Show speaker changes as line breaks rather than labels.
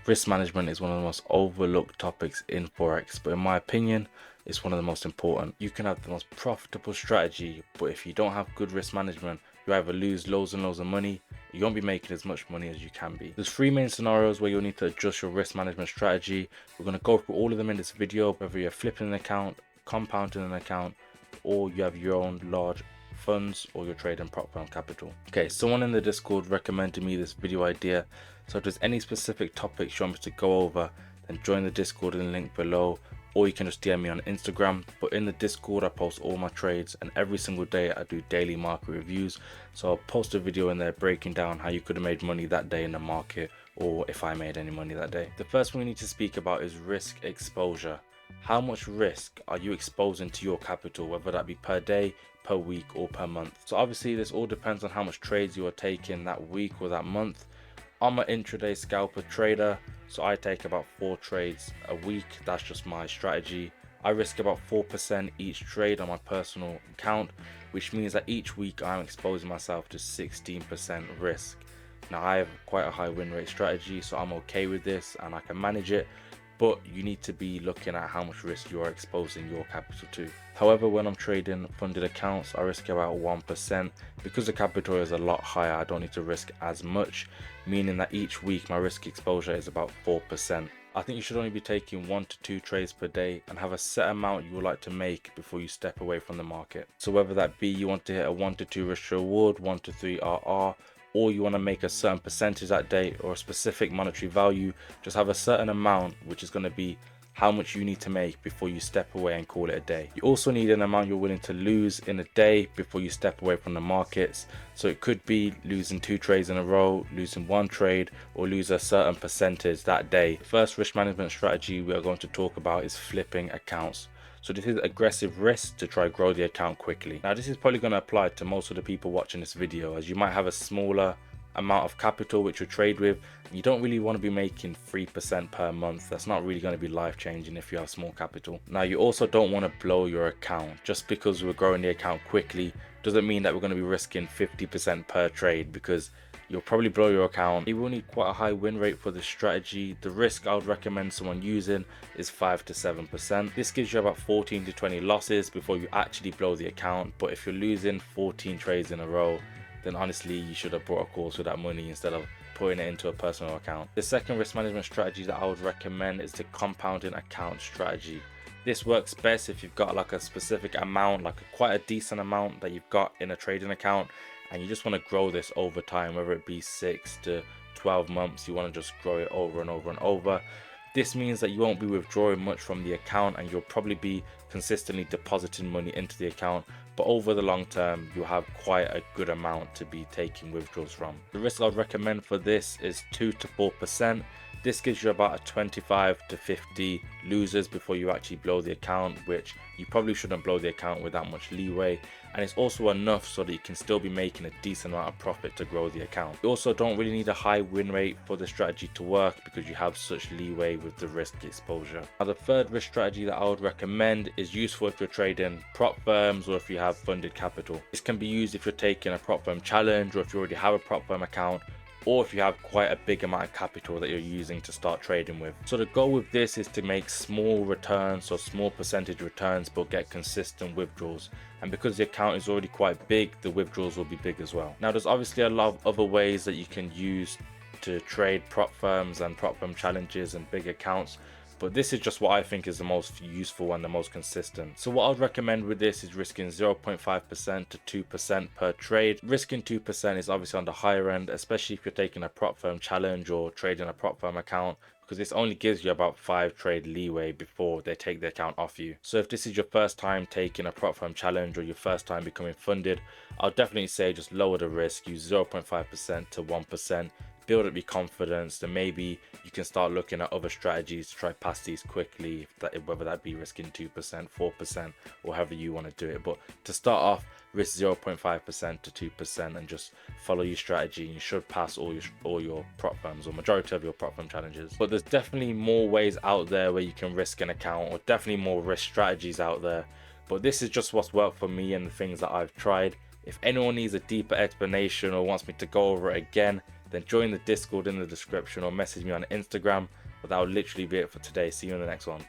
Risk management is one of the most overlooked topics in Forex, but in my opinion, it's one of the most important. You can have the most profitable strategy, but if you don't have good risk management, you either lose loads and loads of money, you won't be making as much money as you can be. There's three main scenarios where you'll need to adjust your risk management strategy. We're going to go through all of them in this video, whether you're flipping an account, compounding an account, or you have your own large funds or you're trading prop firm capital. Okay, someone in the Discord recommended me this video idea, so if there's any specific topics you want me to go over, then join the Discord in the link below, or you can just DM me on Instagram. But in the Discord I post all my trades, and every single day I do daily market reviews, so I'll post a video in there breaking down how you could have made money that day in the market, or if I made any money that day. The first one we need to speak about is risk exposure. How much risk are you exposing to your capital, whether that be per day, per week, or per month? So obviously this all depends on how much trades you are taking that week or that month. I'm an intraday scalper trader, so I take about 4 trades a week. That's just my strategy. I risk about 4% each trade on my personal account, which means that each week I'm exposing myself to 16% risk. Now I have quite a high win rate strategy, so I'm okay with this and I can manage it, but you need to be looking at how much risk you are exposing your capital to. However, when I'm trading funded accounts, I risk about 1%. Because the capital is a lot higher, I don't need to risk as much, meaning that each week my risk exposure is about 4%. I think you should only be taking 1 to 2 trades per day and have a set amount you would like to make before you step away from the market. So whether that be you want to hit a 1 to 2 risk reward, 1 to 3 RR, or you want to make a certain percentage that day or a specific monetary value, just have a certain amount, which is going to be how much you need to make before you step away and call it a day. You also need an amount you're willing to lose in a day before you step away from the markets. So it could be losing 2 trades in a row, losing 1 trade, or lose a certain percentage that day. The first risk management strategy we are going to talk about is flipping accounts. So this is aggressive risk to try grow the account quickly. Now this is probably going to apply to most of the people watching this video, as you might have a smaller amount of capital which you trade with. You don't really want to be making 3% per month. That's not really going to be life changing if you have small capital. Now you also don't want to blow your account. Just because we're growing the account quickly doesn't mean that we're going to be risking 50% per trade, because you'll probably blow your account. You will need quite a high win rate for this strategy. The risk I would recommend someone using is 5 to 7%. This gives you about 14 to 20 losses before you actually blow the account. But if you're losing 14 trades in a row, then honestly you should have brought a course with that money instead of putting it into a personal account. The second risk management strategy that I would recommend is the compounding account strategy. This works best if you've got like a specific amount, like quite a decent amount that you've got in a trading account, and you just want to grow this over time, whether it be 6 to 12 months. You want to just grow it over and over and over. This means that you won't be withdrawing much from the account, and you'll probably be consistently depositing money into the account, but over the long term you'll have quite a good amount to be taking withdrawals from. The risk I'd recommend for this is 2 to 4%. This gives you about a 25 to 50 losers before you actually blow the account, which you probably shouldn't blow the account with that much leeway, and it's also enough so that you can still be making a decent amount of profit to grow the account. You also don't really need a high win rate for the strategy to work because you have such leeway with the risk exposure. Now the third risk strategy that I would recommend is useful if you're trading prop firms or if you have funded capital. This can be used if you're taking a prop firm challenge, or if you already have a prop firm account, or if you have quite a big amount of capital that you're using to start trading with. So the goal with this is to make small returns or small percentage returns but get consistent withdrawals, and because the account is already quite big, the withdrawals will be big as well. Now there's obviously a lot of other ways that you can use to trade prop firms and prop firm challenges and big accounts, but this is just what I think is the most useful and the most consistent. So what I'd recommend with this is risking 0.5% to 2% per trade. Risking 2% is obviously on the higher end, especially if you're taking a prop firm challenge or trading a prop firm account, because this only gives you about 5 trade leeway before they take the account off you. So if this is your first time taking a prop firm challenge or your first time becoming funded, I'll definitely say just lower the risk, use 0.5% to 1%. Build up your confidence, then maybe you can start looking at other strategies to try pass these quickly, whether that be risking 2%, 4%, or however you want to do it. But to start off, risk 0.5% to 2% and just follow your strategy, and you should pass all your prop firms or majority of your prop firm challenges. But there's definitely more ways out there where you can risk an account, or definitely more risk strategies out there. But this is just what's worked for me and the things that I've tried. If anyone needs a deeper explanation or wants me to go over it again, then join the Discord in the description or message me on Instagram. But that will literally be it for today. See you in the next one.